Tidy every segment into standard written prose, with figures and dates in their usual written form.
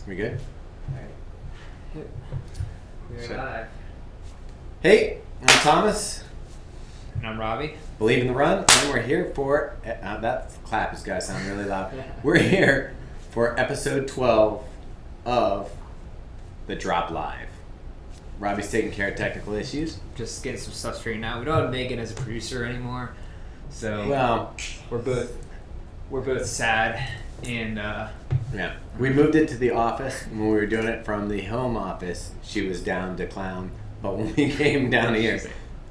We good? Alright. We're live. Hey, I'm Thomas. And I'm Robbie. Believe in the Run, and we're here for that clap has got to sound really loud. We're here for episode 12 of the Drop Live. Robbie's taking care of technical issues. Just getting some stuff straightened out. We don't have Megan as a producer anymore, so Well, we're both sad and yeah. We moved it to the office, and when we were doing it from the home office, she was down to clown. But when we came down here,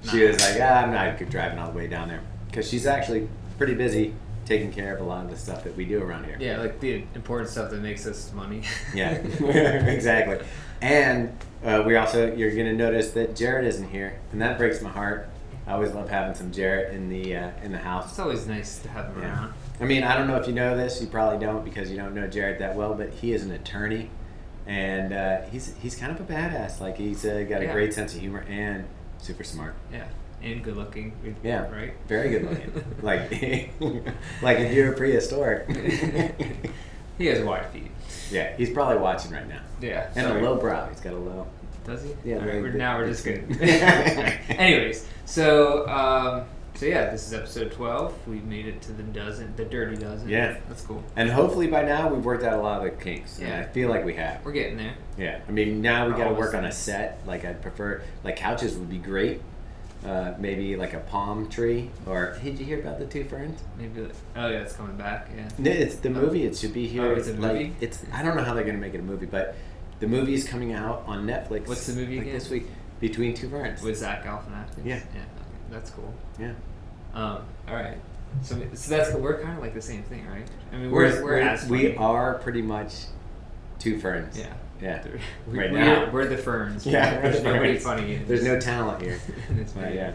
she was like, I'm not driving all the way down there. Because she's actually pretty busy taking care of a lot of the stuff that we do around here. yeah, like the important stuff that makes us money. Yeah, exactly. And you're going to notice that Jared isn't here, and that breaks my heart. I always love having some Jared in the house. It's always nice to have him around. I mean, I don't know if you know this. You probably don't because you don't know Jared that well, but he is an attorney, and he's kind of a badass. Like, he's got a great sense of humor and super smart. Yeah, and good looking. Yeah, right. Very good looking. like if you're prehistoric. He has wide feet. Yeah, he's probly watching right now. Yeah, and a low brow. He's got a low. Does he? Yeah. All right, now we're just good. Anyways, so yeah, this is episode 12. We've made it to the dirty dozen. Yeah, that's cool. And hopefully by now we've worked out a lot of the kinks. Yeah, I feel like we have. We're getting there. Yeah, I mean now we got to work on a set. Like I'd prefer, like couches would be great. Maybe like a palm tree, or did you hear about the two ferns? Maybe. Oh yeah, it's coming back. Yeah. It's the movie. It should be here. Oh, it's a movie. I don't know how they're gonna make it a movie, but the movie is coming out on Netflix. What's the movie again? This week. Between Two Ferns. With Zach Galifianakis. Yeah. Yeah. Okay. That's cool. Yeah. All right. So we're kind of like the same thing, right? I mean, we are pretty much two ferns. Yeah. Yeah. Now we're the ferns. Yeah. There's nobody funny. There's no talent here. Yeah.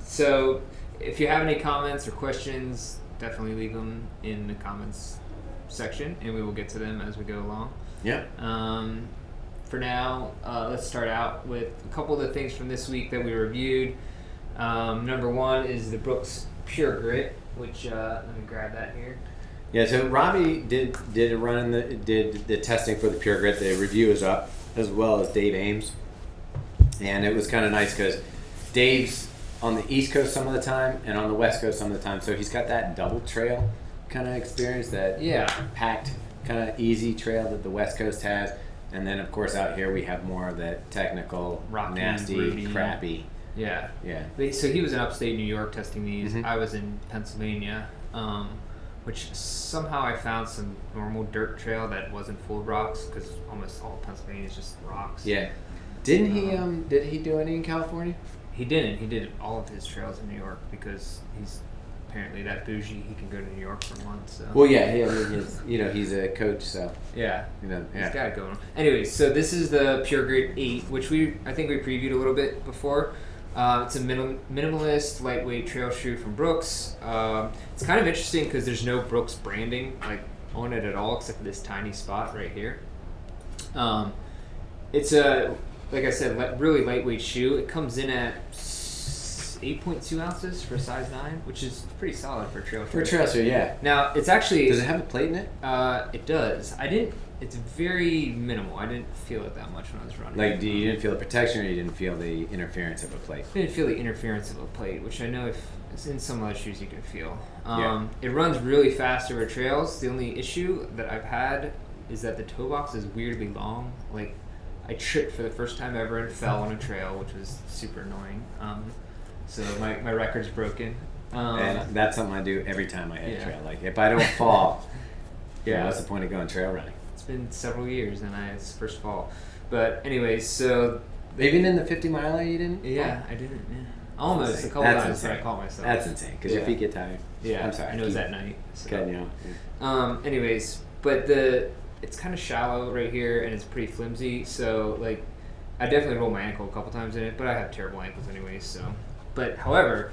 So if you have any comments or questions, definitely leave them in the comments section, and we will get to them as we go along. Yeah. For now, let's start out with a couple of the things from this week that we reviewed. Number one is the Brooks Pure Grit, which let me grab that here. Yeah, so Robbie did a run did the testing for the Pure Grit. The review is up, as well as Dave Ames, and it was kind of nice because Dave's on the East Coast some of the time and on the West Coast some of the time, so he's got that double trail kind of experience, that packed kind of easy trail that the West Coast has, and then of course out here we have more of that technical, rocky, nasty, ruby, crappy. Yeah. Yeah. So he was in upstate New York testing these. Mm-hmm. I was in Pennsylvania, which somehow I found some normal dirt trail that wasn't full of rocks, because almost all Pennsylvania is just rocks. Yeah. Didn't he? Did he do any in California? He didn't. He did all of his trails in New York because he's apparently that bougie. He can go to New York for a month. So. Well, yeah. I mean, he's a coach, so. Yeah. Yeah. He's got it going on. Anyways, so this is the Pure Grit 8, which I think we previewed a little bit before. It's a minimalist, lightweight trail shoe from Brooks. It's kind of interesting because there's no Brooks branding on it at all, except for this tiny spot right here. It's a, like I said, really lightweight shoe. It comes in at 8.2 ounces for a size 9, which is pretty solid for a trail shoe. For a trail shoe, yeah. Now, it's actually... Does it have a plate in it? It does. It's very minimal. I didn't feel it that much when I was running. Like, you didn't feel the protection, or you didn't feel the interference of a plate? I didn't feel the interference of a plate, which I know if it's in some other shoes you can feel. Yeah. It runs really fast over trails. The only issue that I've had is that the toe box is weirdly long. Like, I tripped for the first time ever and fell on a trail, which was super annoying. So my record's broken. And that's something I do every time I hit a trail. Like, if I don't fall, what's the point of going trail running? It's been several years and it's first fall. But anyways, so... Even in the 50 miler you didn't? Yeah, I didn't. Yeah. Almost. A couple times I caught myself. That's insane, because your feet get tired. Yeah, I'm sorry. I know it was at night. So. Cutting you off. Anyways, but it's kind of shallow right here and it's pretty flimsy. So, like, I definitely rolled my ankle a couple times in it, but I have terrible ankles anyways, so... But, however...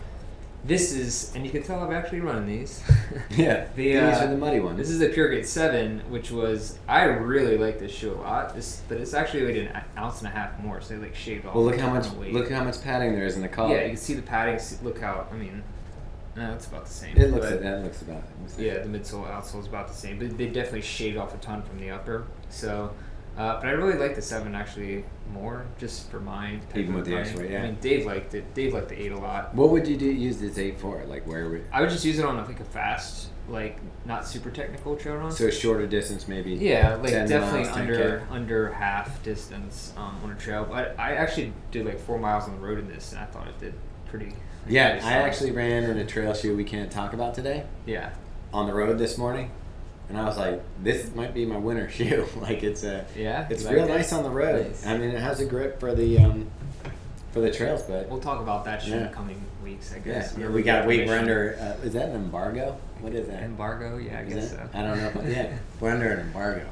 This is, and you can tell I've actually run these. Yeah, these are the muddy ones. This is the Pure Grit 7, which I really like this shoe a lot. But it's actually like an ounce and a half more, so they shaved off. Well, look how much padding there is in the collar. Yeah, you can see the padding. Look how, No, it's about the same. It looks but, that looks about the same. Yeah, the midsole outsole is about the same, but they definitely shaved off a ton from the upper. So, but I really like the 7 actually more, just for my type Even of with the running. extra weight, yeah. I mean, Dave liked it. Dave liked the 8 a lot. What would you use this 8 for? Like where would? I would just use it on like a fast, like not super technical trail run. So a shorter distance, maybe. Yeah, like 10 definitely miles, under half distance on a trail. But I actually did like 4 miles on the road in this, and I thought it did pretty. Yeah, I actually ran in a trail shoe we can't talk about today. Yeah. On the road this morning, and I was like, "This might be my winter shoe." Like it's real nice on the road. Nice. I mean, it has a grip for the trails, but We'll talk about that shoe in the coming weeks, I guess. yeah, we got to wait. We're under. Is that an embargo? What is that? Embargo? Yeah, I guess so. I don't know. Yeah, we're under an embargo.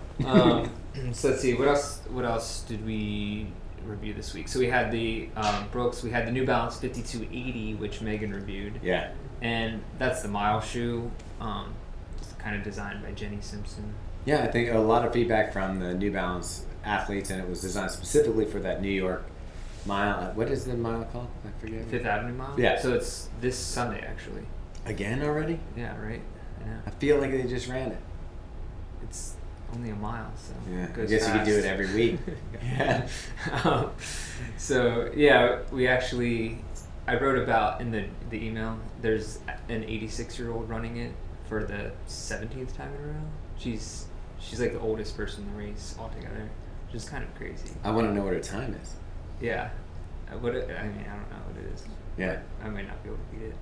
So let's see. What else did we review this week? So we had the Brooks. We had the New Balance 5280, which Megan reviewed. Yeah. And that's the mile shoe. It's kind of designed by Jenny Simpson. Yeah, I think a lot of feedback from the New Balance athletes, and it was designed specifically for that New York mile. What is the mile called? I forget. Fifth Avenue mile? Yeah. So it's this Sunday, actually. Again already? Yeah, right? I know. I feel like they just ran it. It's only a mile, so yeah. it goes I guess fast. you could do it every week. Yeah. So, yeah, we actually... I wrote about in the email, there's an 86-year-old running it for the 17th time in a row. She's like the oldest person in the race altogether, which is kind of crazy. I want to know what her time is. Yeah. I don't know what it is. Yeah. I might not be able to beat it.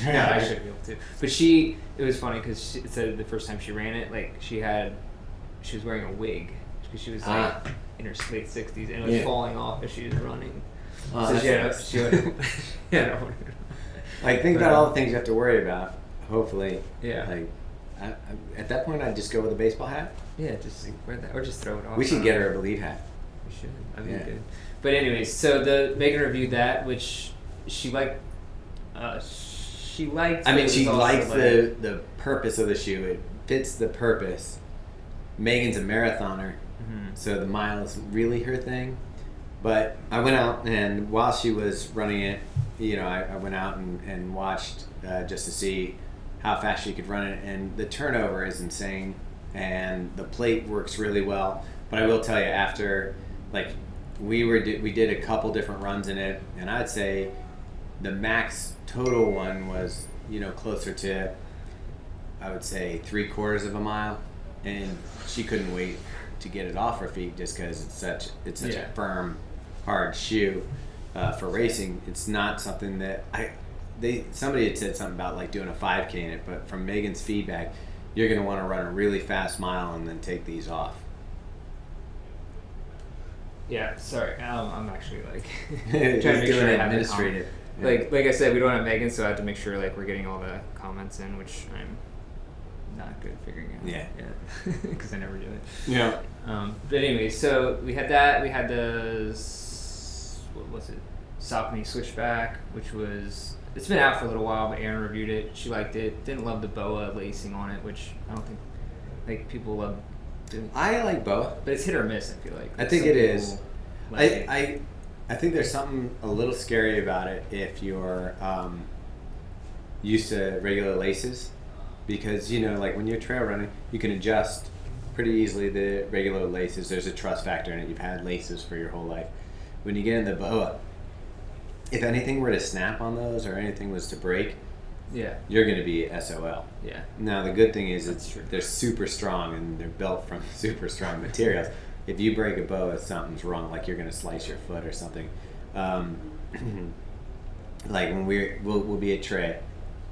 No, I should be able to. But it was funny because it said the first time she ran it, like she was wearing a wig because she was like in her late 60s and it was falling off as she was running. So she like think about all the things you have to worry about. Hopefully, yeah. Like at that point, I'd just go with a baseball hat. Yeah, just wear that or just throw it off. We should get her a Believe hat. We should. That'd be good. But anyways, so Megan reviewed that, which she liked. She liked. I mean, she likes the purpose of the shoe. It fits the purpose. Megan's a marathoner, so the mile is really her thing. But I went out, and while she was running it, I went out and watched just to see how fast she could run it. And the turnover is insane, and the plate works really well. But I will tell you, after, like, we did a couple different runs in it, and I'd say the max total one was, closer to, I would say, 3/4 of a mile. And she couldn't wait to get it off her feet just because it's such a firm, hard shoe for racing. It's not something that somebody had said something about like doing a 5K in it, but from Megan's feedback, you're going to want to run a really fast mile and then take these off. Yeah, sorry. I'm actually like trying to make sure I have administrative. Yeah. Like I said, we don't have Megan, so I have to make sure like we're getting all the comments in, which I'm not good at figuring out. Yeah. Because I never do it. Yeah. But anyway, so we had that. We had what was it? Saucony Switchback, which was it's been out for a little while, but Erin reviewed it. She liked it. Didn't love the boa lacing on it, which I don't think like people love. I like boa, but it's hit or miss. I feel like. I think it is. I think there's something a little scary about it if you're used to regular laces, because like when you're trail running, you can adjust pretty easily the regular laces. There's a trust factor in it. You've had laces for your whole life. When you get in the boa, if anything were to snap on those or anything was to break, you're going to be SOL. Yeah. Now the good thing is they're super strong and they're built from super strong materials. If you break a boa, something's wrong. Like you're going to slice your foot or something. Like when we'll be at Trey,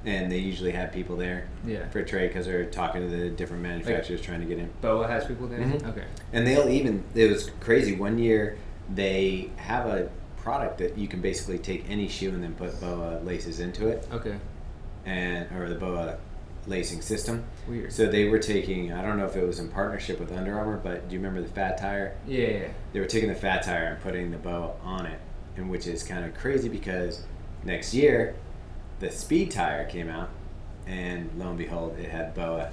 and they usually have people there for Trey because they're talking to the different manufacturers trying to get in. Boa has people there? Mm-hmm. Okay. And it was crazy. One year they have a product that you can basically take any shoe and then put boa laces into it. Okay. Or the boa lacing system. Weird. So they were taking, I don't know if it was in partnership with Under Armour, but do you remember the Fat Tire? Yeah. They were taking the Fat Tire and putting the boa on it, and which is kind of crazy because next year the Speed Tire came out, and lo and behold, it had boa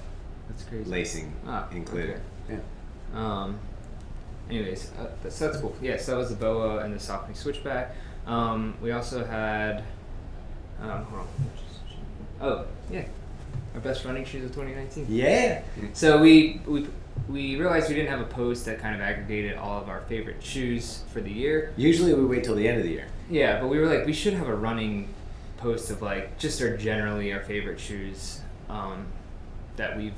lacing included. Okay. Yeah. Anyways, so that's cool. Yes, that was the boa and the Saucony Switchback. We also had, hold on. Oh, yeah. Our best running shoes of 2019. Yeah. So we realized we didn't have a post that kind of aggregated all of our favorite shoes for the year. Usually we wait till the end of the year. Yeah, but we were like, we should have a running post of like just our favorite shoes that we've,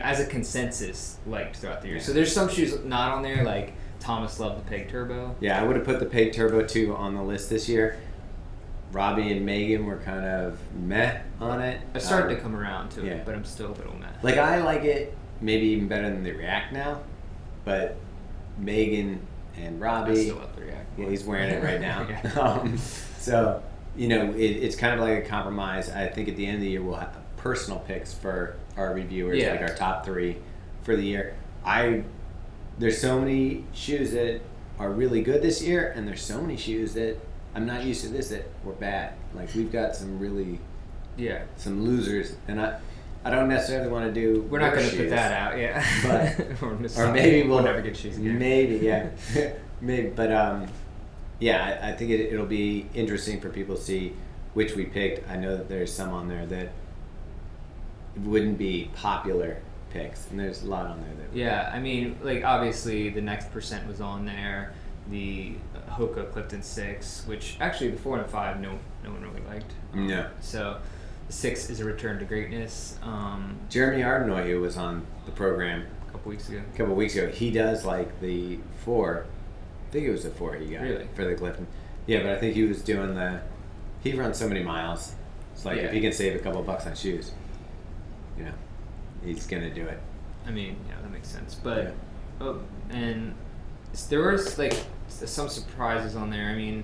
as a consensus liked throughout the year. Yeah. So there's some shoes not on there, like Thomas loved the Peg Turbo. Yeah, I would have put the Peg Turbo 2 on the list this year. Robbie and Megan were kind of meh on it. I started to come around to yeah. it, but I'm still a little meh. Like, I like it maybe even better than the React now, but Megan and Robbie... I still love the React. Yeah, he's wearing it right now. Yeah. So, it's kind of like a compromise. I think at the end of the year we'll have personal picks for our reviewers, Yeah. like our top 3 for the year. There's so many shoes that are really good this year, and there's so many shoes that I'm not used to that were bad. Like, we've got some really, some losers, and I don't necessarily want to do. We're not going to shoes, put that out, yeah. But or maybe we'll never get shoes again. Maybe, yeah, maybe. But yeah, I think it'll be interesting for people to see which we picked. I know that there's some on there that wouldn't be popular picks, and there's a lot on there that. Yeah, I mean, like obviously the next percent was on there. The Hoka Clifton 6, which actually the 4 and 5 no one really liked. No. So the 6 is a return to greatness. Jeremy Ardenoy, who was on the program a couple weeks ago, he does like the 4. I think it was the 4 he got for the Clifton. Yeah, but I think he was doing he runs so many miles. It's like if he can save a couple bucks on shoes, he's gonna do it. I mean, that makes sense. But and there was like some surprises on there. I mean,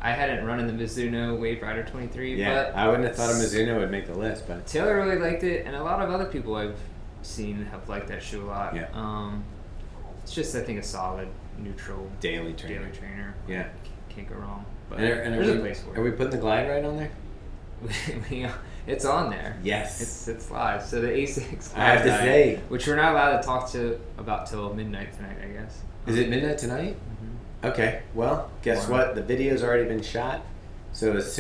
I hadn't run in the Mizuno Wave Rider 23, but I wouldn't have thought a Mizuno would make the list, but Taylor really liked it, and a lot of other people I've seen have liked that shoe a lot. Yeah. It's just, I think, a solid, neutral daily trainer. Yeah. Can't go wrong. But and there's a place for it. Are we putting the Glide Ride on there? It's on there. Yes. It's live. So the A6 I have to say, which we're not allowed to talk about till midnight tonight, I guess. Is it midnight tonight? Mm-hmm. Okay. Well, guess what? The video's already been shot. So it's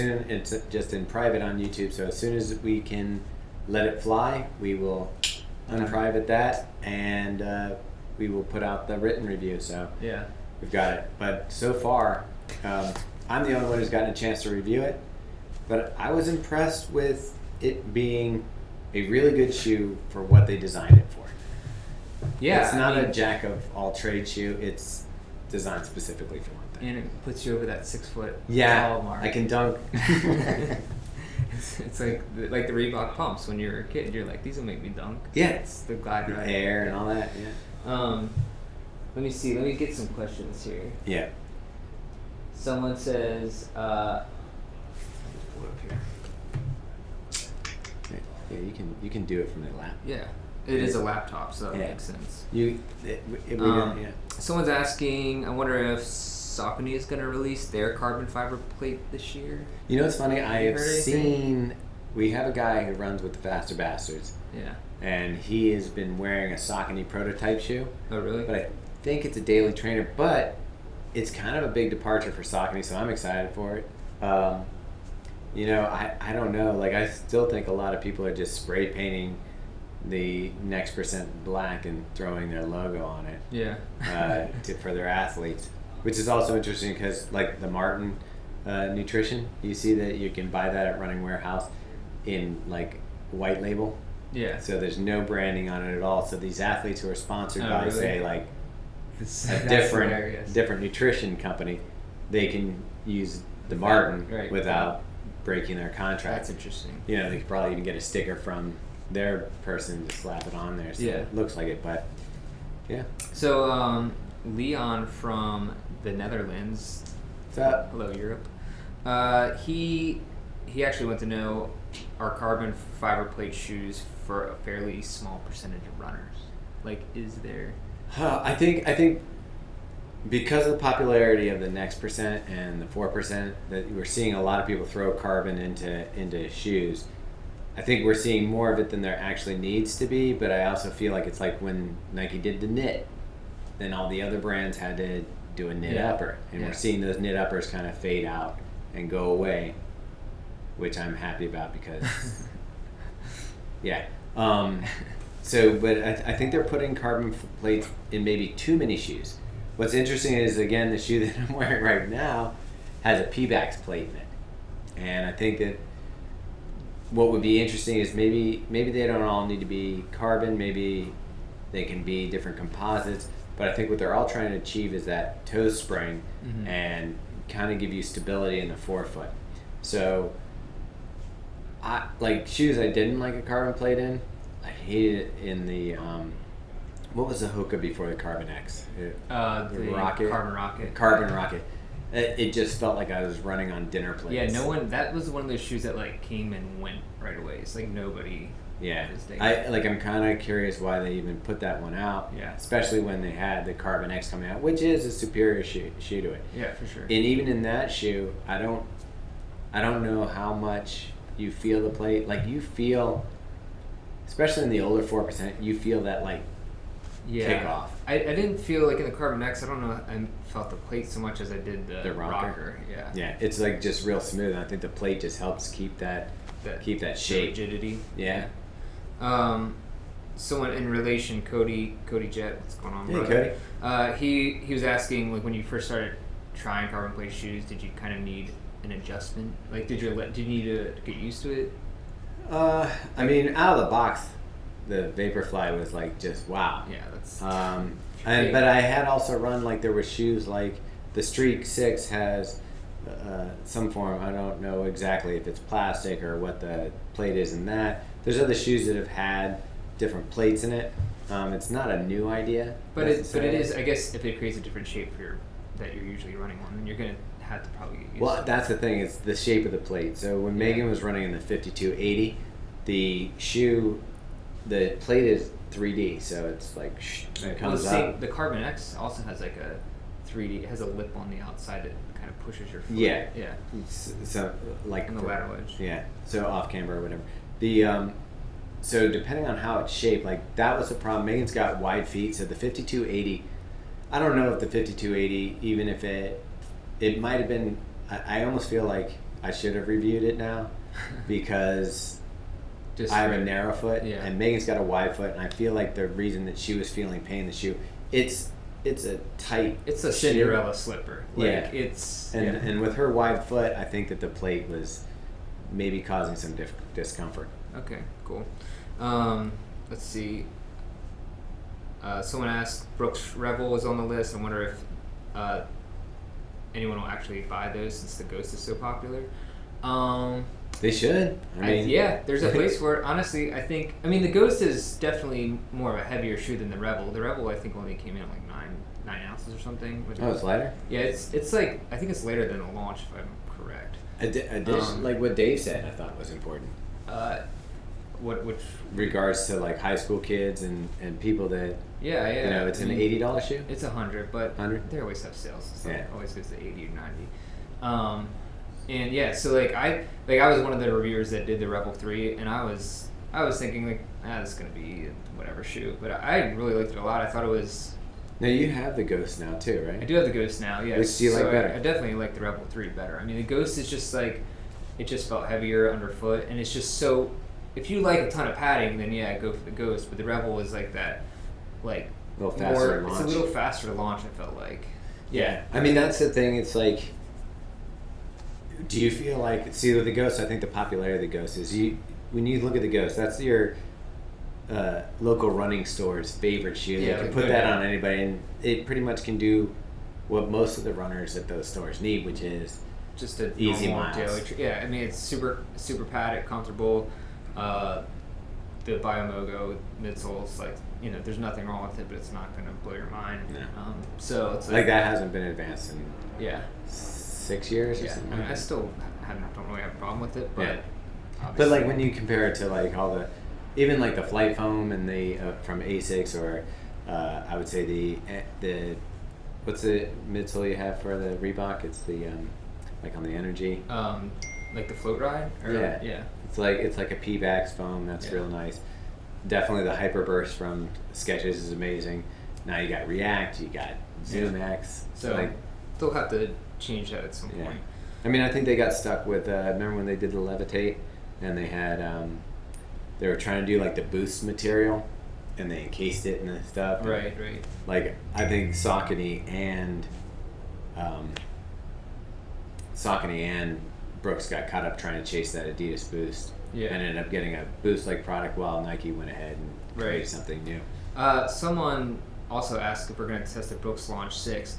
just in private on YouTube. So as soon as we can let it fly, we will unprivate that, and we will put out the written review. So yeah, we've got it. But so far, I'm the only one who's gotten a chance to review it. But I was impressed with it being a really good shoe for what they designed it for. Yeah, it's not a jack of all trades shoe. It's designed specifically for one thing. And it puts you over that 6 foot tall mark. I can dunk. It's like the Reebok pumps when you're a kid. You're like, these will make me dunk. Yeah, it's the Glide Ride, air and all that. Yeah. Let me see. Let me get some questions here. Yeah. Someone says. Yeah, you can do it from the lap. Yeah, it is a laptop, so that makes sense. Someone's asking, I wonder if Saucony is going to release their carbon fiber plate this year. You know what's funny? I have seen. We have a guy who runs with the Faster Bastards. Yeah. And he has been wearing a Saucony prototype shoe. Oh, really? But I think it's a daily trainer. But it's kind of a big departure for Saucony, so I'm excited for it. I don't know. Like, I still think a lot of people are just spray painting the next percent black and throwing their logo on it. Yeah. For their athletes, which is also interesting because, like, the Martin nutrition, you see that you can buy that at Running Warehouse in like white label. Yeah. So there's no branding on it at all. So these athletes who are sponsored by, say, like a different nutrition company, they can use the Martin without breaking their contract. That's interesting. They could probably even get a sticker from their person to slap it on there. So it looks like it, but yeah. So Leon from the Netherlands. What's up? Hello, Europe. He actually wants to know, are carbon fiber plate shoes for a fairly small percentage of runners? Like, is there? I think because of the popularity of the next percent and the 4%, that we're seeing a lot of people throw carbon into shoes. I think we're seeing more of it than there actually needs to be, but I also feel like it's like when Nike did the knit, then all the other brands had to do a knit upper, and we're seeing those knit uppers kind of fade out and go away, which I'm happy about because Yeah. But I think they're putting carbon plates in maybe too many shoes. What's interesting is, again, the shoe that I'm wearing right now has a P-Bax plate in it. And I think that what would be interesting is maybe they don't all need to be carbon, maybe they can be different composites, but I think what they're all trying to achieve is that toe spring and kind of give you stability in the forefoot. So, I like shoes I didn't like a carbon plate in. I hated it in the what was the Hoka before the Carbon X? The Rocket. Carbon Rocket. Carbon Rocket. It just felt like I was running on dinner plates. Yeah, no one. That was one of those shoes that like came and went right away. It's like nobody. Yeah, I'm kind of curious why they even put that one out. Yeah, especially when they had the Carbon X coming out, which is a superior shoe to it. Yeah, for sure. And even in that shoe, I don't know how much you feel the plate. Like you feel, especially in the older 4%, you feel that like kick off. I didn't feel like in the Carbon X. I don't know. I felt the plate so much as I did the rocker. Yeah. Yeah, it's like just real smooth. And I think the plate just helps keep that shape, rigidity. Yeah. Someone in relation, Cody Jet, what's going on, brother? Cody. He was asking, like, when you first started trying carbon plate shoes, did you kind of need an adjustment? Like, did you need to get used to it? I mean, out of the box, the Vaporfly was like just wow. Yeah, that's. But I had also run, like, there were shoes like the Streak 6 has some form. I don't know exactly if it's plastic or what the plate is in that. There's other shoes that have had different plates in it. It's not a new idea, but it is. I guess if it creates a different shape that you're usually running on, then you're gonna have to probably get used to. Well, that's the thing. It's the shape of the plate. So when Megan was running in the 5280, the plate is 3D, so it's like it comes up. The Carbon X also has like a 3D. It has a lip on the outside that kind of pushes your foot. Yeah. Yeah. So like on the lateral edge. Yeah. So off camber or whatever. So depending on how it's shaped, like that was the problem. Megan's got wide feet, so the 5280. I don't know if the 5280, even if it might have been. I almost feel like I should have reviewed it now because I have a narrow foot and Megan's got a wide foot, and I feel like the reason that she was feeling pain in the shoe, it's a tight. It's a Cinderella slipper. Like, yeah. And with her wide foot, I think that the plate was maybe causing some discomfort. Okay, cool. Let's see. Someone asked, Brooks Rebel was on the list. I wonder if anyone will actually buy those since the Ghost is so popular. They should. I mean, there's a place for it. Honestly, I think. I mean, the Ghost is definitely more of a heavier shoe than the Rebel. The Rebel, I think, only came in at like 9 ounces or something. It's lighter. Yeah, it's like I think it's later than the launch, if I'm correct. Like what Dave said, I thought was important. Which regards to like high school kids and people that yeah you know, it's an $80 shoe. It's $100, but 100. They always have sales. So it always goes to 80 or 90. And yeah, so like I was one of the reviewers that did the Rebel 3, and I was thinking like, this is gonna be whatever shoe, but I really liked it a lot. I thought it was. Now you have the Ghost now too, right? I do have the Ghost now. Yeah. Which do you like better? I definitely like the Rebel 3 better. I mean, the Ghost is just like, it just felt heavier underfoot, and it's just so. If you like a ton of padding, then go for the Ghost. But the Rebel is like that, like a little faster to launch. It's a little faster to launch. I felt like. Yeah. I mean, that's the thing. It's like, do you feel like with the Ghost? I think the popularity of the Ghost is when you look at the Ghost, that's your local running store's favorite shoe. Yeah, you can put that on anybody, and it pretty much can do what most of the runners at those stores need, which is just an easy miles. miles. I mean, it's super padded, comfortable. The Biomogo midsoles, like, there's nothing wrong with it, but it's not going to blow your mind. No. So it's like that hasn't been advanced in 6 years or something. I mean, I still don't really have a problem with it, but but like when you compare it to like all the, even like the Flight Foam and the from Asics, or I would say the what's the midsole you have for the Reebok? It's the like on the Energy. Like the Float Ride. Yeah. It's like a P-Bax foam. That's real nice. Definitely the Hyperburst from Skechers is amazing. Now you got React, you got Zoom X. So they'll have to change that at some point. I mean, I think they got stuck with. Remember when they did the Levitate, and they had they were trying to do like the boost material, and they encased it in the stuff. Right. Like I think Saucony and Brooks got caught up trying to chase that Adidas boost. Yeah. And ended up getting a boost-like product while Nike went ahead and created something new. Someone also asked if we're going to test the Brooks Launch 6.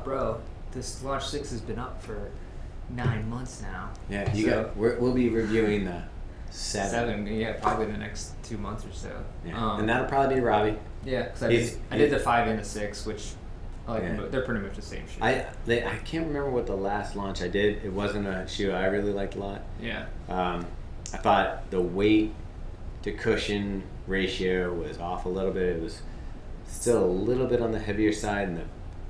Bro, this Launch 6 has been up for 9 months now. Yeah, we'll be reviewing the 7. Yeah, probably the next 2 months or so. Yeah. And that'll probably be Robbie. Yeah, because I did the 5 and the 6, which I like them. They're pretty much the same shoe. I can't remember what the last launch I did. It wasn't a shoe I really liked a lot. Yeah. I thought the weight to cushion ratio was off a little bit. It was still a little bit on the heavier side, and the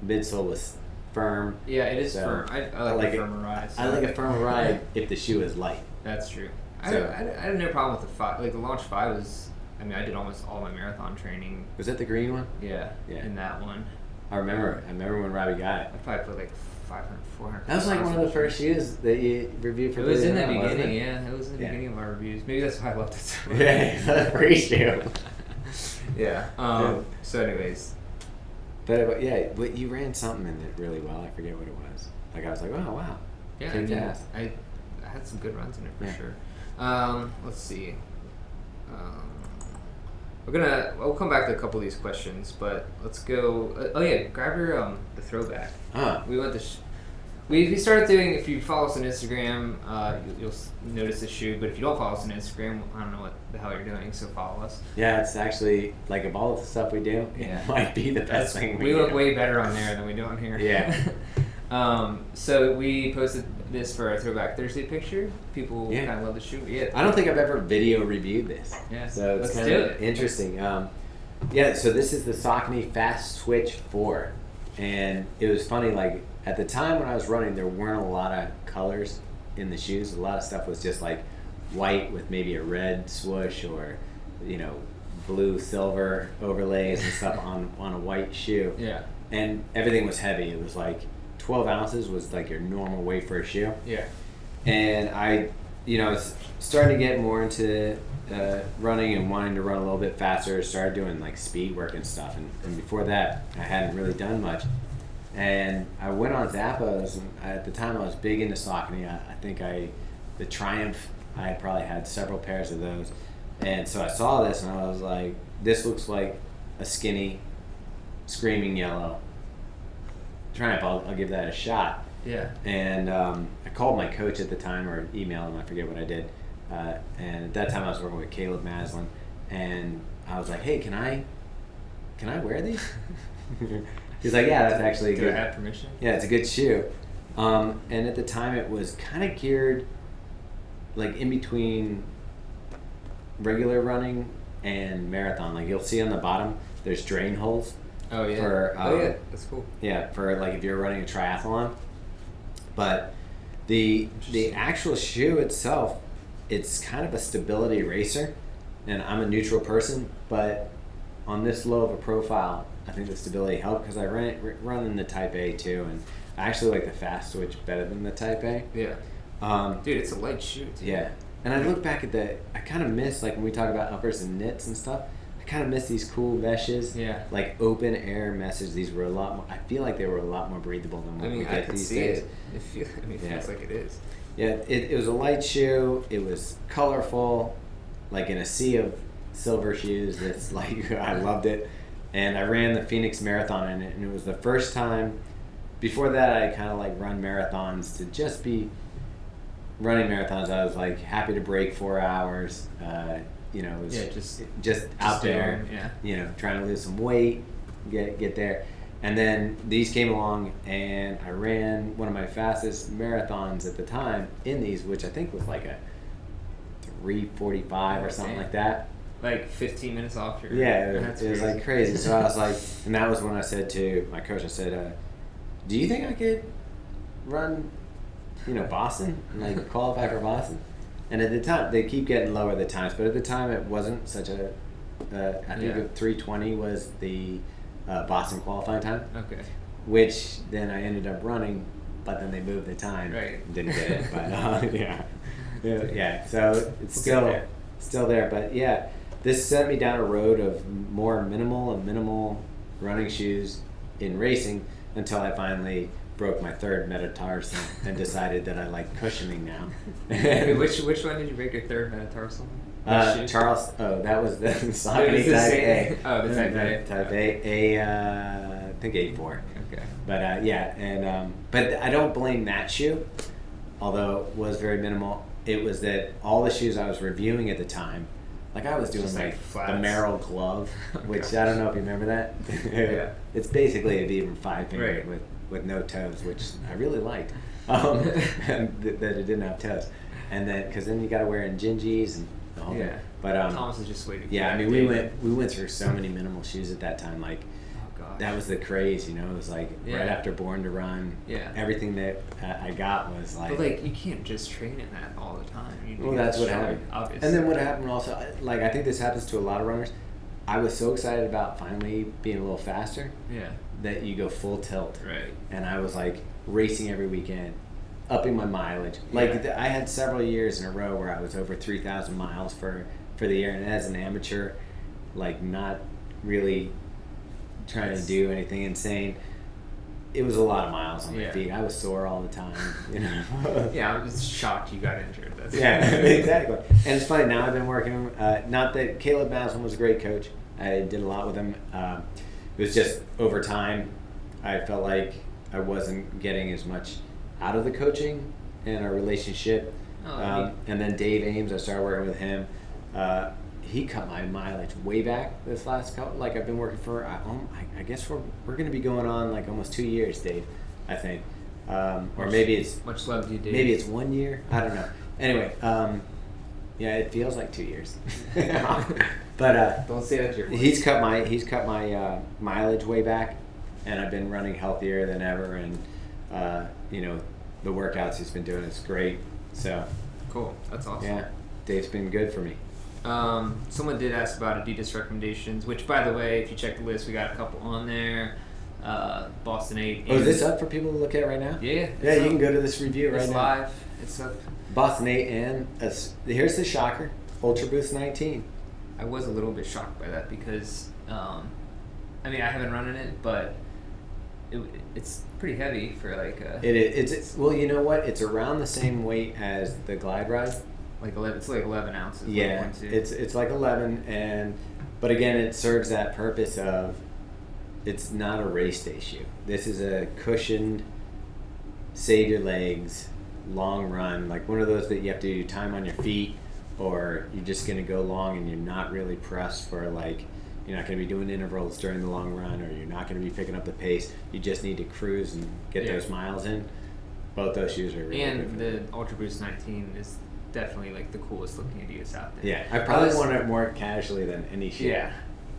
midsole was firm. Yeah, it is firm. I like a firmer ride. I like a firmer ride if the shoe is light. That's true. So, I had no problem with the 5. Like the Launch 5 was. I mean, I did almost all my marathon training. Was that the green one? Yeah. In that one. I remember when Robbie got it. I probably put like 500, 400. That was like one of the first shoes that you reviewed for. It was in the beginning, yeah. It was in the beginning of our reviews. Maybe that's why I loved it so much. Yeah, free shoe. Yeah. So, anyways. But you ran something in it really well. I forget what it was. Like I was like, oh wow. Yeah, I had some good runs in it for sure. Let's see. We'll come back to a couple of these questions, but let's go. Grab your the throwback. We went we started doing. If you follow us on Instagram, you'll notice the shoe. But if you don't follow us on Instagram, I don't know what the hell you're doing. So follow us. Yeah, it's actually like of all of the stuff we do, it might be the best thing we look way better on there than we do on here. Yeah. So we posted this for our Throwback Thursday picture. People kind of love the shoe. Yeah. I don't think I've ever video reviewed this. Yeah. So it's kind of interesting. So this is the Saucony Fast Switch 4. And it was funny, like at the time when I was running, there weren't a lot of colors in the shoes. A lot of stuff was just like white with maybe a red swoosh or, blue, silver overlays and stuff on a white shoe. Yeah. And everything was heavy. It was like 12 ounces was like your normal weight for a shoe. Yeah. And I, was starting to get more into running and wanting to run a little bit faster. Started doing like speed work and stuff. And before that, I hadn't really done much. And I went on Zappos, and at the time I was big into Saucony. I think the Triumph, I probably had several pairs of those. And so I saw this and I was like, this looks like a skinny, screaming yellow Triumph. I'll give that a shot. Yeah. And I called my coach at the time, or emailed him, I forget what I did. And at that time I was working with Caleb Maslin, and I was like, hey, can I wear these? He's like, yeah, that's actually good. Do I have permission? Yeah, it's a good shoe. And at the time it was kind of geared like in between regular running and marathon. Like you'll see on the bottom, there's drain holes. Oh yeah. For, that's cool. Yeah, for like if you're running a triathlon. But the actual shoe itself, it's kind of a stability racer, and I'm a neutral person, but on this low of a profile, I think the stability helped because I run in the Type A too, and I actually like the Fast Switch better than the Type A. Yeah. Dude, it's a light shoe too. Yeah. And I look back at I kind of miss, like when we talk about uppers and knits and stuff, I kind of miss these cool meshes. Yeah. Like open air meshes. These were a lot more, I feel like they were a lot more breathable than what we get these days. It feels like it is. Yeah, it was a light shoe. It was colorful, like in a sea of silver shoes. It's like, I loved it. And I ran the Phoenix Marathon in it, and it was the first time. Before that, I kind of like run marathons to just be running marathons. I was like happy to break 4 hours. It was just out there. Trying to lose some weight, get there. And then these came along, and I ran one of my fastest marathons at the time in these, which I think was like a 3:45 or something like that. Like 15 minutes off your... Yeah, it was like crazy. So I was like, and that was when I said to my coach, I said, do you think I could run, Boston, and like qualify for Boston? And at the time, they keep getting lower the times, but at the time it wasn't such a, I think 3:20 was the Boston qualifying time. Okay. Which then I ended up running, but then they moved the time. Right. Didn't get it, but yeah. So it's still still there. But yeah, this sent me down a road of more minimal running shoes in racing until I finally broke my third metatarsal and decided that I like cushioning now. Wait, which one did you break your third metatarsal? Charles. Oh, that was the Saucony the Type same- A. Oh, the Type A. Type A. I think A4. Okay. But yeah, and but I don't blame that shoe, although it was very minimal. It was that all the shoes I was reviewing at the time, like I was doing Just like the flats. Merrill glove, which Okay. I don't know if you remember that. Yeah. It's basically a Vibram 5-finger Right. with no toes, which I really liked, and that it didn't have toes. And then, because then you got to wear in gingies and the whole Yeah. thing. But Thomas is just waiting. yeah, for I that mean, day. we went through so many minimal shoes at that time, like. Oh gosh. That was the craze, you know. It was like Yeah. right after Born to Run. Yeah. Everything that I got was like. But like you can't just train in that all the time. You well, need that's to what show, happened. Obviously. And then what happened also, like I think this happens to a lot of runners. I was so excited about finally being a little faster Yeah. that you go full tilt, Right. and I was like racing every weekend, upping my mileage. Like Yeah. I had several years in a row where I was over 3,000 miles for the year, and as an amateur, like not really trying to do anything insane. It was a lot of miles on my Yeah. feet. I was sore all the time, you know. Yeah, I'm just shocked you got injured. That's Yeah, exactly. And it's funny, now I've been working, not that Caleb Maslin was a great coach. I did a lot with him. It was just over time, I felt like I wasn't getting as much out of the coaching and our relationship. Oh, And then Dave Ames, I started working with him. He cut my mileage way back this last couple. Like I've been working for, I guess we're going to be going on like almost 2 years, Dave. I think, or maybe it's much love to you, Dave. maybe it's 1 year. I don't know. Anyway, yeah, it feels like 2 years. But Don't say that to your voice. he's cut my mileage way back, and I've been running healthier than ever, and you know, the workouts he's been doing is great. So Cool. That's awesome. yeah, Dave's been good for me. Someone did ask about Adidas recommendations, which, by the way, if you check the list, we got a couple on there. Boston 8. Oh, is this up for people to look at right now? Yeah. Yeah, it's you up. can go to this review right It's now. live. It's up. Boston 8 and here's the shocker, Ultra Boost 19. I was a little bit shocked by that because, I mean, I haven't run in it, but it's pretty heavy for like a... It's well, you know what? It's around the same weight as the Glide Ride. Like 11, it's like 11 ounces. Yeah, like 1.2. it's like 11, but again, it serves that purpose of it's not a race day shoe. This is a cushioned, save your legs, long run, like one of those that you have to do time on your feet, or you're just gonna go long and you're not really pressed for like. You're not going to be doing intervals during the long run, or you're not going to be picking up the pace. You just need to cruise and get Yeah. those miles in. Both those shoes are really good. And for the that. Ultra Boost 19 is definitely like the coolest looking Adidas out there. Yeah, I probably was- want it more casually than any shoe. Yeah.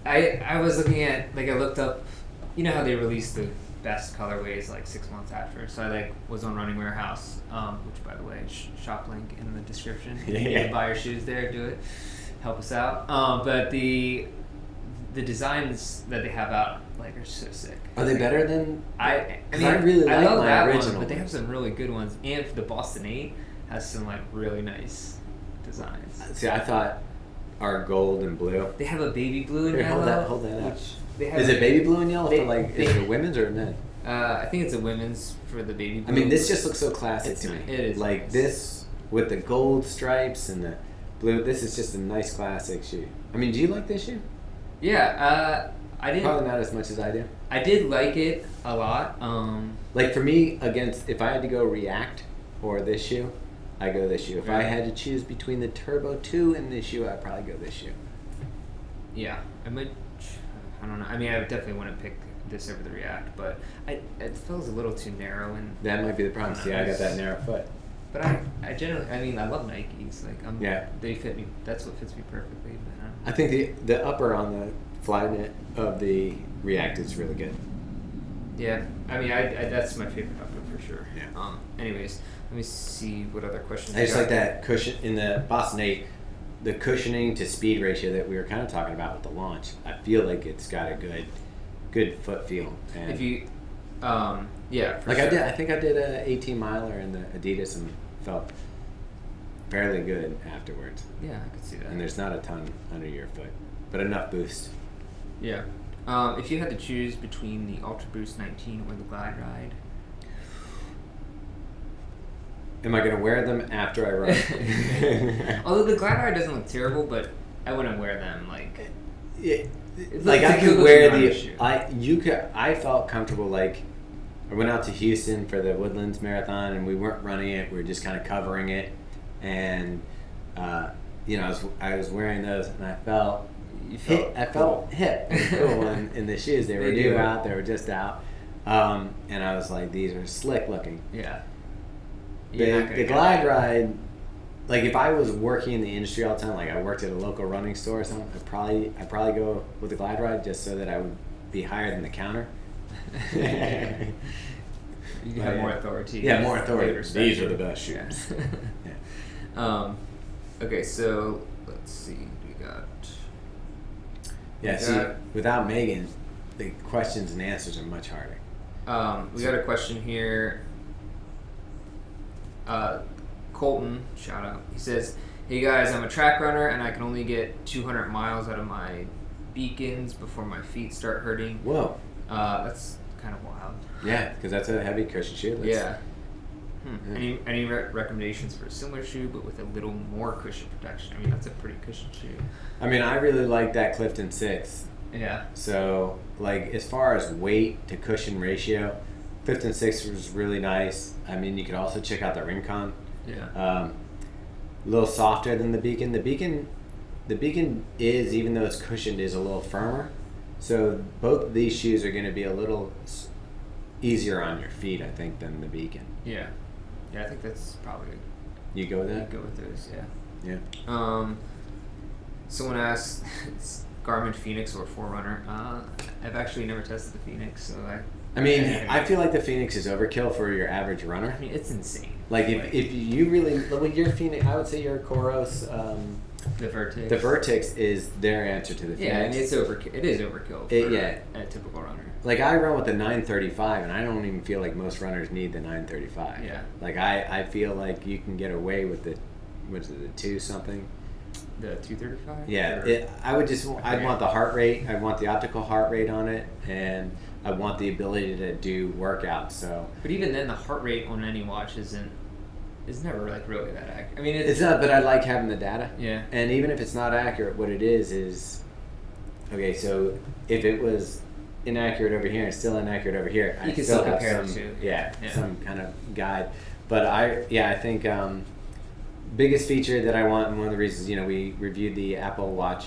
I was looking at, like I looked up, you know how they released the best colorways like 6 months after. So I like was on Running Warehouse, which by the way, shop link in the description. If you need Yeah. to buy your shoes there, do it. Help us out. But the designs that they have out like are so sick. Are they better than? I 'Cause mean, I really like love my that original one, but they have ones. some really good ones. And the Boston 8 has some like really nice designs. See, I thought our gold and blue. They have a baby blue and Here, yellow. hold that up. which they have Is it baby blue and yellow They- for like? Is they- it women's or men? I think it's a women's for the baby blue. I mean, this just looks so classic It's to me. ni- it is like nice. this with the gold stripes and the blue. This is just a nice classic shoe. I mean, do you like this shoe? Yeah, I didn't. Probably not as much as I do. I did like it a lot. Like for me, if I had to go React or this shoe, I go this shoe. If I Right. had to choose between the Turbo 2 and this shoe, I'd probably go this shoe. Yeah, I don't know. I mean, I would definitely want to pick this over the React, but it feels a little too narrow. And That might be the problem. See, I got that narrow foot. but I generally, I mean, I love Nikes. Like Yeah. they fit me. That's what fits me perfectly. But I think the upper on the Flyknit of the React is really good. yeah, I mean, I that's my favorite outfit for sure. Yeah. Anyways, let me see what other questions. I we just got. like that cushion in the Boston 8, the cushioning to speed ratio that we were kind of talking about with the launch. I feel like it's got a good foot feel. And If you, yeah, for like sure. I think I did a 18 miler in the Adidas and felt fairly good afterwards. Yeah, I could see that. And there's not a ton under your foot, but enough boost. Yeah. If you had to choose between the Ultra Boost 19 or the Glide Ride, am I gonna wear them after I run? although the Glide Ride doesn't look terrible, but I wouldn't wear them like. Like I could wear I felt comfortable. Like I went out to Houston for the Woodlands Marathon, and we weren't running it. We were just kind of covering it, and I was wearing those, and I felt hip and cool in the shoes. They were new out. They were just out, and I was like, these are slick looking. Yeah. The Glide Ride. Like if I was working in the industry all the time, like I worked at a local running store or something, I'd probably go with the Glide Ride just so that I would be higher than the counter. You have more authority. Yeah, more authority. These are the best shoes. Yeah. Okay, so let's see. We got. Yeah. See, without Megan, the questions and answers are much harder. We got a question here. Colton, shout out. He says, "Hey guys, I'm a track runner and I can only get 200 miles out of my beacons before my feet start hurting." Whoa. That's kind of wild. Yeah, because that's a heavy cushion shoe. Yeah. Any recommendations for a similar shoe but with a little more cushion protection? I mean, that's a pretty cushion shoe. I mean, I really like that Clifton 6. Yeah. So, like, as far as weight to cushion ratio, Clifton 6 was really nice. I mean, you could also check out the Rincon. Yeah. A little softer than the Beacon. The Beacon is, even though it's cushioned, is a little firmer. So both of these shoes are going to be a little easier on your feet, I think, than the Beacon. Yeah. Yeah, I think that's probably good. You go with that? I'd go with those, yeah. Yeah. Someone asked, Garmin Phoenix or Forerunner. I've actually never tested the Phoenix, so I feel like the Phoenix is overkill for your average runner. I mean, it's insane. Like if you really, with your Phoenix, I would say your Koros. The Vertex. The Vertex is their answer to the Phoenix. Yeah, and it is overkill for a typical runner. Like I run with the 935, and I don't even feel like most runners need the 935. Yeah. Like I feel like you can get away with the, what is it, the 2 something? The 235? Yeah. I'd want the heart rate. I want the optical heart rate on it, and I want the ability to do workouts. So. But even then, the heart rate on any watch is never like really that accurate. I mean, it's not. But I like having the data. Yeah. And even if it's not accurate, what it is okay. So if it was inaccurate over here and still inaccurate over here, you can still compare the two. Yeah, some kind of guide. But I think biggest feature that I want, and one of the reasons, we reviewed the Apple Watch,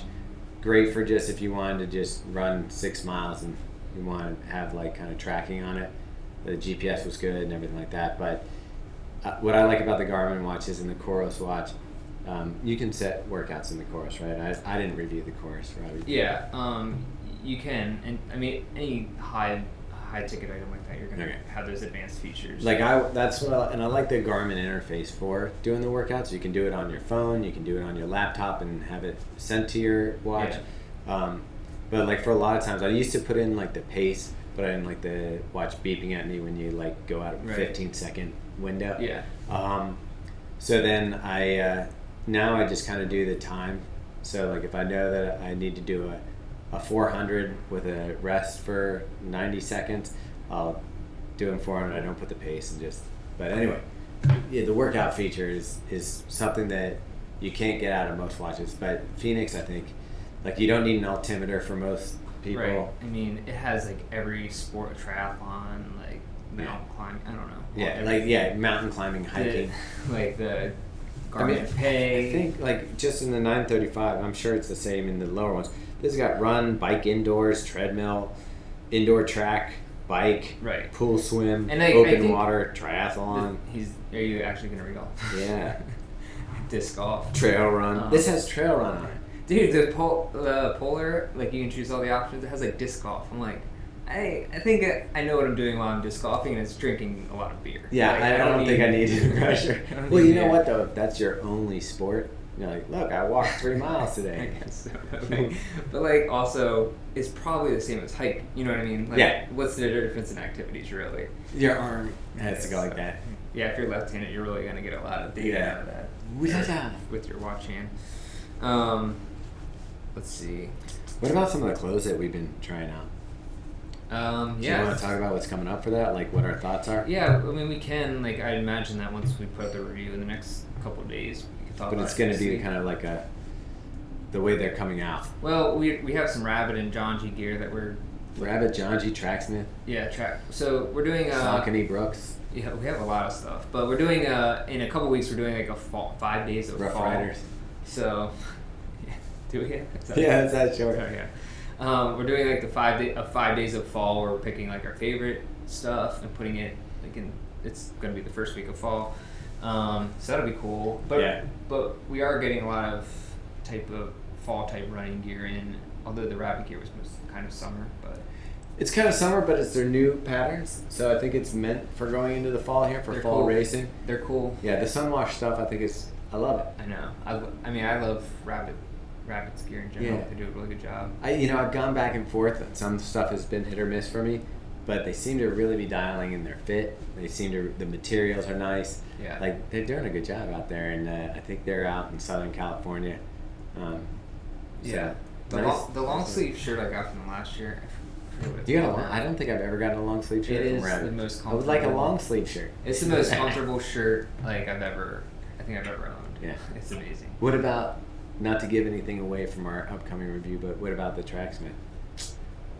great for just if you wanted to just run 6 miles and you want to have like kind of tracking on it. The GPS was good and everything like that. But what I like about the Garmin watches and the Koros watch, you can set workouts in the Koros, right? I didn't review the Koros, right? Yeah, you can, and I mean any high ticket item like that, you're gonna have those advanced features. Like I like the Garmin interface for doing the workouts. You can do it on your phone, you can do it on your laptop, and have it sent to your watch. Yeah. But like for a lot of times, I used to put in like the pace, but I didn't like the watch beeping at me when you like go out of a 15-second window. Yeah. So then now I just kind of do the time. So like if I know that I need to do a 400 with a rest for 90 seconds, I'll do it in 400. I don't put the pace and just. But anyway, yeah, the workout feature is something that you can't get out of most watches. But Phoenix, I think, like you don't need an altimeter for most people. Right. I mean, it has like every sport, triathlon, like mountain climbing. I don't know. Yeah, mountain climbing, hiking. Like the Garmin Pay. I think like just in the 935, I'm sure it's the same in the lower ones. This has got run, bike indoors, treadmill, indoor track, bike, pool swim, and open water, triathlon. Are you actually going to read all? Yeah. Disc golf. Trail run. This has trail run on it. Dude, the Polar, like you can choose all the options. It has like disc golf. I'm like, I think I know what I'm doing while I'm disc golfing, and it's drinking a lot of beer. Yeah, like, I don't think I need to pressure. Well, you know what though? If that's your only sport, you're like, look, I walked 3 miles today. I guess so. But like, also, it's probably the same as hiking. You know what I mean? Like, what's the difference in activities, really? Your arm has to go like that. Yeah, if you're left-handed, you're really gonna get a lot of data out of that. with your watch hand. Let's see. What about some of the clothes that we've been trying out? Do you want to talk about what's coming up for that? Like what our thoughts are? Yeah, I mean we can. Like I imagine that once we put up the review in the next couple of days, we can talk about it. But it's going to be kind of like the way they're coming out. Well, we have some Rabbit and John G gear that we're... Rabbit, John G, Tracksmith? Yeah, So we're doing... Saucony Brooks? Yeah, we have a lot of stuff. But we're doing, in a couple weeks, we're doing like a 5 days of Rough fall. Riders. So, do we? Yeah, it's that short. Oh, yeah. We're doing like the 5 days of fall where we're picking like our favorite stuff and putting it like in... It's going to be the first week of fall. So that'll be cool. But we are getting a lot of fall type running gear in, although the Rabbit gear was kind of summer, but it's kind of summer, but it's their new patterns, so I think it's meant for going into the fall here for fall racing. They're cool. Yeah, the Sunwash stuff, I love it. I know. I love Rabbit's gear in general. Yeah. They do a really good job. I've gone back and forth. Some stuff has been hit or miss for me, but they seem to really be dialing in their fit. The materials are nice. Yeah. Like they're doing a good job out there, and I think they're out in Southern California. Yeah. The long sleeve shirt I got from them last year. You got I don't think I've ever gotten a long sleeve shirt from Rabbit. It is the most comfortable. I would like a long sleeve shirt. It's the most comfortable shirt I've ever owned. Yeah. It's amazing. What about, not to give anything away from our upcoming review, but what about the Tracksmith?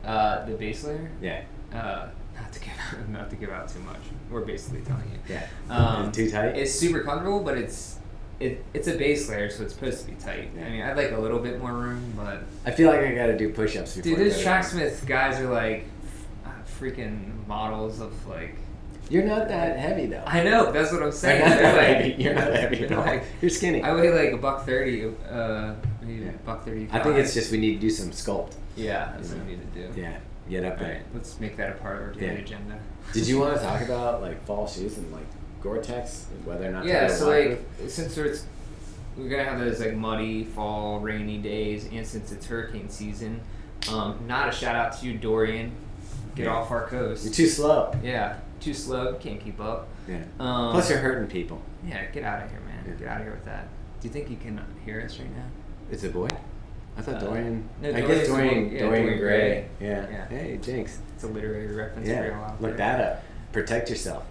The base layer? Yeah. Not to give out too much. We're basically telling you. Yeah. Is it too tight? It's super comfortable, but it's a base layer, so it's supposed to be tight. Yeah. I mean, I'd like a little bit more room, but I feel like I got to do push-ups before. Dude, those Tracksmith guys are like freaking models of like. You're not that heavy though. I know. That's what I'm saying. You're not heavy at all. You're skinny. I weigh like $130. Maybe $135. I think it's just we need to do some sculpt. Yeah, that's what we need to do. Yeah, get up there. Right, let's make that a part of our daily agenda. Did you want to talk about like fall shoes and like Gore-Tex, whether or not? Yeah, so like since we're gonna have those like muddy fall, rainy days, and since it's hurricane season, not a shout out to you, Dorian. Get off our coast. You're too slow. Yeah, too slow. You can't keep up. Yeah. Plus, you're hurting people. Yeah, get out of here, man. Yeah. Get out of here with that. Do you think you can hear us right now? It's a boy. I thought Dorian. No, I guess Dorian Gray. Yeah. Hey, Jinx. It's a literary reference for y'all out there. Look that up. Protect yourself.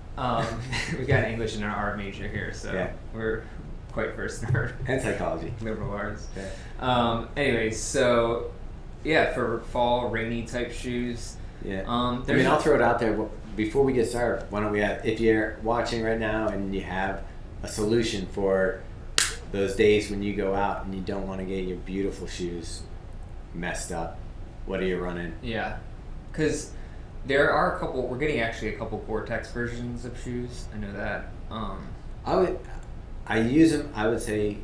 We got English in our art major here, so we're quite versed in art. And psychology. Liberal arts. Yeah. Anyways, so yeah, for fall rainy type shoes. Yeah. I'll throw it out there before we get started. Why don't we if you're watching right now and you have a solution for those days when you go out and you don't want to get your beautiful shoes messed up, what are you running? Yeah, because there are we're getting actually a couple Gore-Tex versions of shoes. I know that. I use them. I would say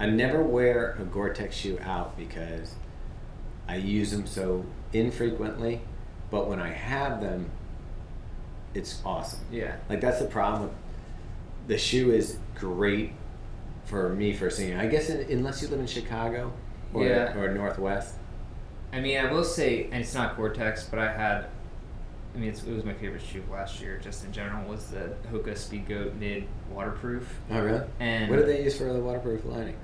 I never wear a Gore-Tex shoe out because I use them so infrequently, but when I have them, it's awesome. Yeah. Like that's the problem with the shoe is great for me for singing. I guess unless you live in Chicago or Northwest. I mean, I will say, and it's not Gore-Tex, but it was my favorite shoe last year, just in general, was the Hoka Speed Goat Mid waterproof. Oh, really? And what did they use for the waterproof lining?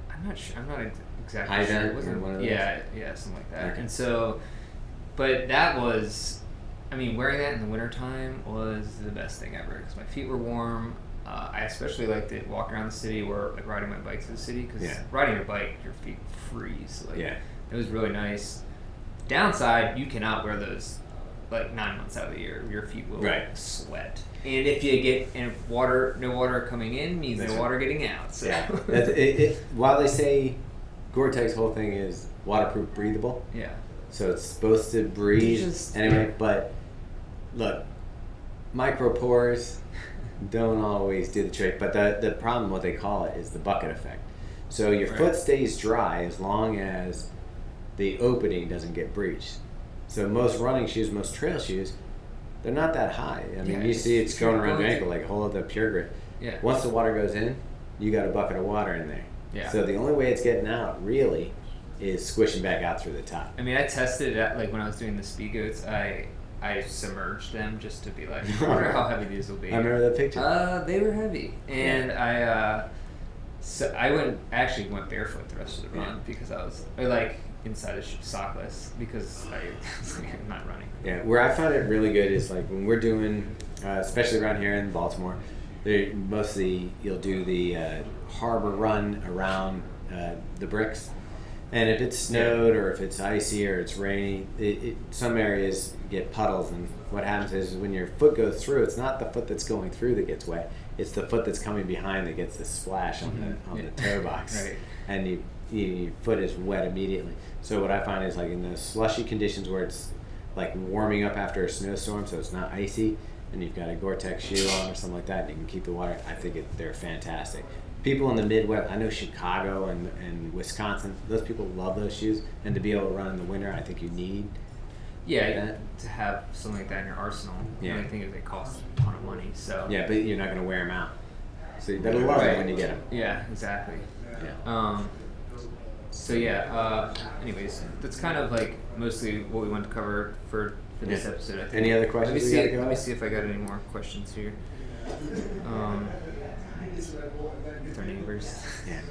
I'm not sure. I'm not exactly High sure. vent It wasn't one of those? Yeah, something like that. Okay. And so, but that was, wearing that in the wintertime was the best thing ever because my feet were warm. I especially liked to walk around the city or like riding my bike to the city because riding your bike, your feet freeze. It was really nice. Downside, you cannot wear those like 9 months out of the year. Your feet will sweat. And if you get no water coming in means no water getting out. So. Yeah. While they say Gore-Tex whole thing is waterproof, breathable. Yeah. So it's supposed to breathe anyway. But look, micropores don't always do the trick. But the problem, what they call it, is the bucket effect. So your foot stays dry as long as the opening doesn't get breached. So most running shoes, most trail shoes, they're not that high. I mean, you see it's going around your ankle like hold up the Pure Grit. Yeah. Once the water goes in, you got a bucket of water in there. Yeah. So the only way it's getting out really is squishing back out through the top. I mean, I tested it like when I was doing the Speed Goats. I submerged them just to be like, I wonder how heavy these will be. I remember that picture. They were heavy, and I So I actually went barefoot the rest of the run because I like inside a sockless because I'm not running. Yeah, where I found it really good is like when we're doing, especially around here in Baltimore, mostly you'll do the harbor run around the bricks. And if it's snowed or if it's icy or it's rainy, some areas get puddles. And what happens is when your foot goes through, it's not the foot that's going through that gets wet. It's the foot that's coming behind that gets the splash on the toe box. Right. And your foot is wet immediately. So what I find is like in those slushy conditions where it's like warming up after a snowstorm, so it's not icy, and you've got a Gore-Tex shoe on or something like that, and you can keep the water, I think they're fantastic. People in the Midwest, I know Chicago and Wisconsin, those people love those shoes, and to be able to run in the winter, I think you need that. To have something like that in your arsenal. Yeah. The only thing is they cost a ton of money. So Yeah, but you're not going to wear them out. So you better love it when you get them. Yeah, exactly. Yeah. So yeah. Anyways, that's kind of like mostly what we want to cover for this episode. I think. Any other questions? Let me see if I got any more questions here. With our neighbors. Yeah.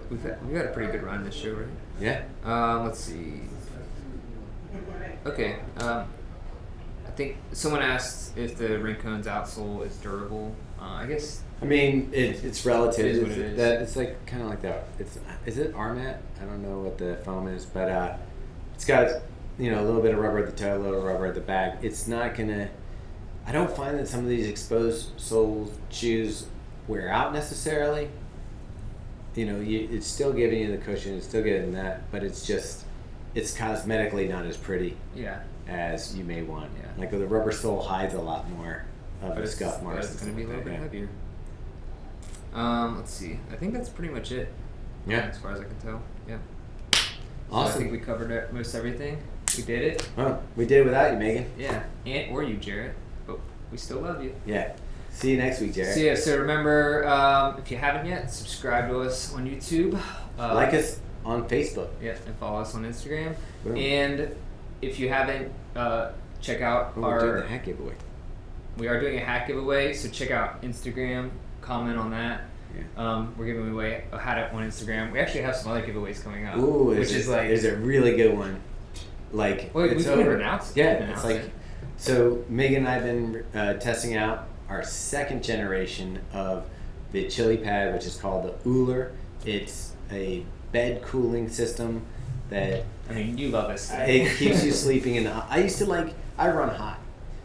We've had a pretty good run this show, right? Yeah. Let's see. Okay. I think someone asked if the Rincone's outsole is durable. I guess. I mean, it's relative. It is what it is. It's like kind of like that. Is it Armat? I don't know what the foam is, but it's got a little bit of rubber at the toe, a little rubber at the back. It's not gonna. I don't find that some of these exposed sole shoes wear out necessarily. It's still giving you the cushion, it's still getting that, but it's cosmetically not as pretty as you may want. Yeah. Like the rubber sole hides a lot more of the scuff marks. It's going to be a little bit heavier. Let's see. I think that's pretty much it. Yeah. As far as I can tell. Yeah. Awesome. So I think we covered most everything. We did it. Well, we did it without you, Megan. Yeah. Or you, Jarrett. But we still love you. Yeah. See you next week, Jarrett. So yeah, so remember, if you haven't yet, subscribe to us on YouTube. Like us on Facebook. Yeah, and follow us on Instagram. Boom. And if you haven't, check out We're doing the hat giveaway. We are doing a hat giveaway, so check out Instagram, comment on that. Yeah. We're giving away a hat on Instagram. We actually have some other giveaways coming up. Ooh, is a really good one. Like, well, we can announce it. Yeah, it's like, so Megan and I have been testing out our second generation of the chili pad, which is called the Uller. It's a bed cooling system that you love this thing. It keeps you sleeping in the. I run hot,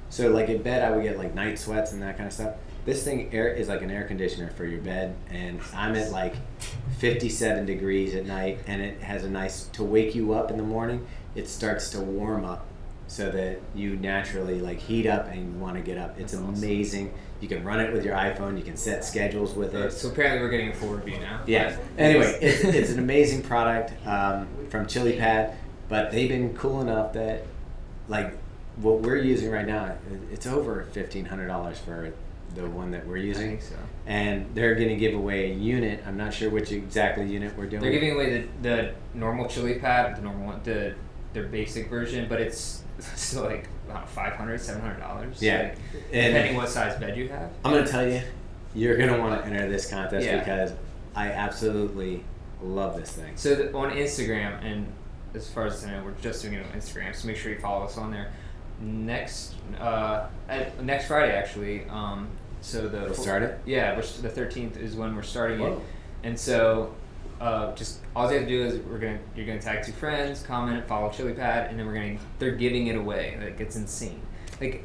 so like in bed I would get like night sweats and that kind of stuff. This thing is like an air conditioner for your bed, and I'm at like 57 degrees at night, and it has a nice to wake you up in the morning. It starts to warm up so that you naturally like heat up and you want to get up. It's amazing. Awesome. You can run it with your iPhone. You can set schedules with it. So apparently we're getting a full review now. Yeah. Anyway, it's an amazing product from Chili Pad, but they've been cool enough that like what we're using right now, it's over $1,500 for the one that we're using. I think so. And they're going to give away a unit. I'm not sure which exactly unit we're doing. They're giving away the normal Chili Pad, the normal one, their basic version, but it's still like $500, $700. Yeah. Like, depending what size bed you have. I'm going to tell you, you're going to want to enter this contest because I absolutely love this thing. So on Instagram, and as far as I know, we're just doing it on Instagram, so make sure you follow us on there. Next Friday, actually. We'll start it? Yeah, the 13th is when we're starting it. And so just all you have to do is you're gonna tag 2 friends, comment, follow Chili Pad, and then they're giving it away. Like, it's insane. Like,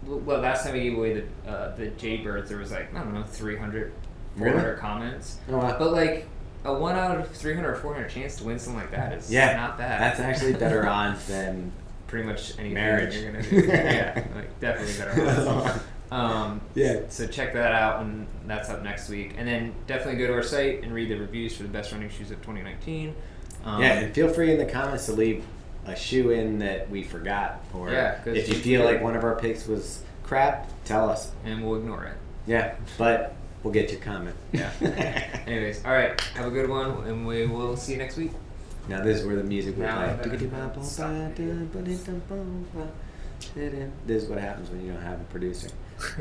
well, last time we gave away the Jaybirds, there was like, I don't know, 300, 400 really? comments. Oh, wow. But like a 1 out of 300 or 400 chance to win something like that is not bad. That's actually better odds than pretty much anything marriage. You're gonna do. Yeah, like definitely better odds. Yeah. So check that out, and that's up next week. And then definitely go to our site and read the reviews for the best running shoes of 2019. And feel free in the comments to leave a shoe in that we forgot, or if you feel like one of our picks was crap, tell us, and we'll ignore it. Yeah, but we'll get your comment. Yeah. Anyways, all right. Have a good one, and we will see you next week. Now this is where the music will play. This is what happens when you don't have a producer.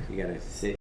You gotta sit.